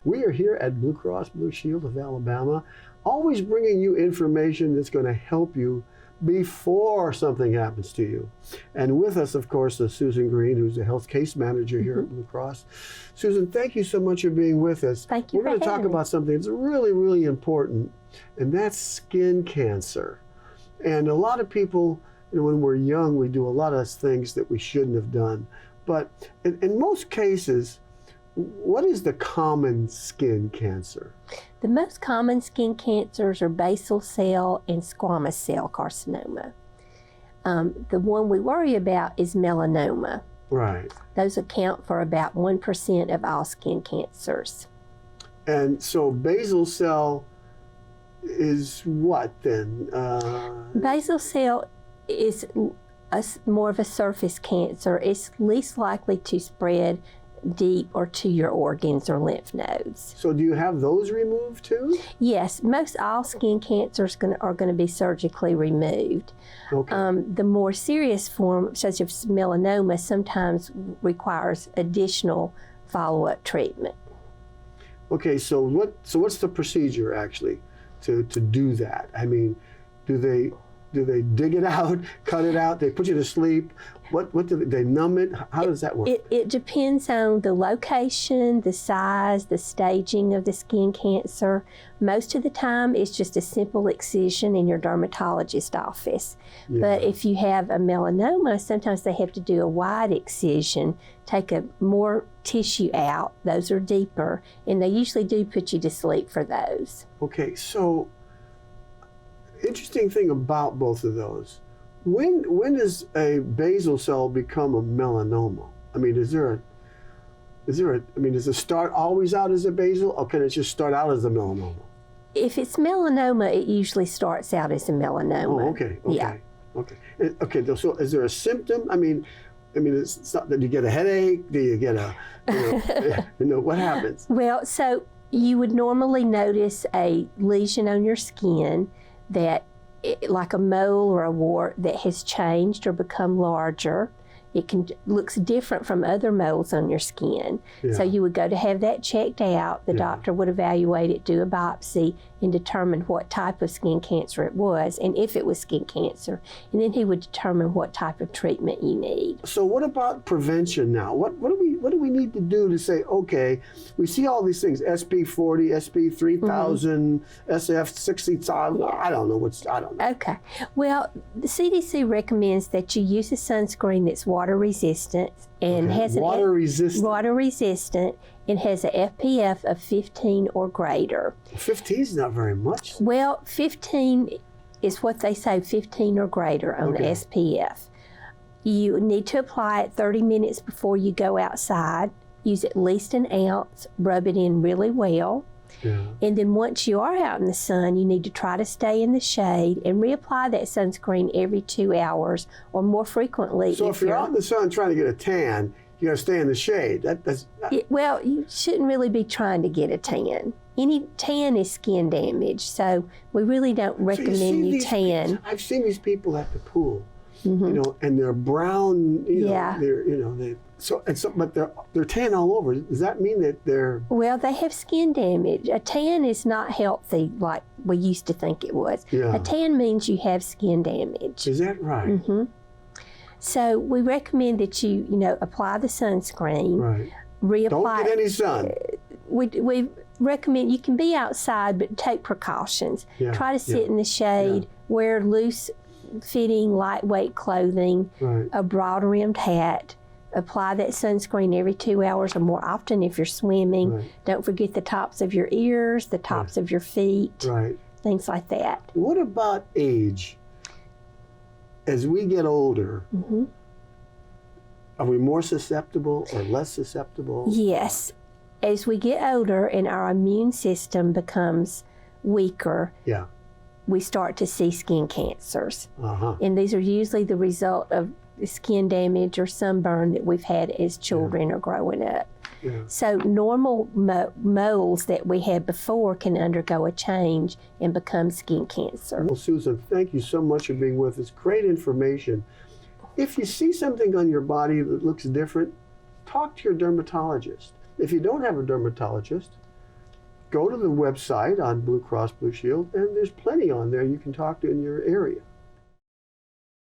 We are here at Blue Cross Blue Shield of Alabama, always bringing you information that's going to help you before something happens to you. And with us, of course, is Susan Green, who's the health case manager here at Blue Cross. Susan, thank you so much for being with us. Thank you. We're going to talk about something that's really, really important, and that's skin cancer. And a lot of people, when we're young, we do a lot of things that we shouldn't have done. But in most cases, what is the common skin cancer? The most common skin cancers are basal cell and squamous cell carcinoma. The one we worry about is melanoma. Right. Those account for about 1% of all skin cancers. And so basal cell is what then? Basal cell is more of a surface cancer. It's least likely to spread deep or to your organs or lymph nodes. So do you have those removed too? Yes, most all skin cancers are going to be surgically removed. Okay. The more serious form, such as melanoma, sometimes requires additional follow-up treatment. Okay, so what's the procedure actually to do that? I mean, do they dig it out, cut it out, they put you to sleep? What do they numb it? How does that work? It depends on the location, the size, the staging of the skin cancer. Most of the time, it's just a simple excision in your dermatologist office. Yeah. But if you have a melanoma, sometimes they have to do a wide excision, take more tissue out. Those are deeper, and they usually do put you to sleep for those. Okay, so interesting thing about both of those. When does a basal cell become a melanoma? I mean, does it start always out as a basal, or can it just start out as a melanoma? If it's melanoma, it usually starts out as a melanoma. Oh, okay. Yeah. Okay. Okay. So, is there a symptom? I mean, it's not that you get a headache. Do you get what happens? Well, so you would normally notice a lesion on your skin like a mole or a wart that has changed or become larger. It looks different from other moles on your skin. Yeah. So you would go to have that checked out. The doctor would evaluate it, do a biopsy, and determine what type of skin cancer it was, and if it was skin cancer. And then he would determine what type of treatment you need. So what about prevention now? What do we need to do to say, okay, we see all these things, SP40, SP3000, SF60,000, I don't know. Okay. Well, the CDC recommends that you use a sunscreen that's water resistant and has water resistant and has an SPF of 15 or greater. 15 is not very much. Well, 15 is what they say, 15 or greater on the SPF. You need to apply it 30 minutes before you go outside. Use at least an ounce, rub it in really well. Yeah. And then once you are out in the sun, you need to try to stay in the shade and reapply that sunscreen every 2 hours or more frequently. So if you're out in the sun trying to get a tan, you got to stay in the shade. Well, you shouldn't really be trying to get a tan. Any tan is skin damage, so we really don't recommend you tan. I've seen these people at the pool, and they're brown. But they're tan all over. Does that mean that they're? Well, they have skin damage. A tan is not healthy like we used to think it was. Yeah. A tan means you have skin damage. Is that right? Mm-hmm. So we recommend that you apply the sunscreen. Right. Reapply. Don't get any sun. We recommend you can be outside, but take precautions. Yeah. Try to sit in the shade. Yeah. Wear loose fitting, lightweight clothing. Right. A broad rimmed hat. Apply that sunscreen every 2 hours or more often if you're swimming. Right. Don't forget the tops of your ears, the tops of your feet, things like that. What about age? As we get older, are we more susceptible or less susceptible? Yes. As we get older and our immune system becomes weaker, we start to see skin cancers. And these are usually the result of skin damage or sunburn that we've had as children or growing up. Yeah. So normal moles that we had before can undergo a change and become skin cancer. Well, Susan, thank you so much for being with us. Great information. If you see something on your body that looks different, talk to your dermatologist. If you don't have a dermatologist, go to the website on Blue Cross Blue Shield, and there's plenty on there you can talk to in your area.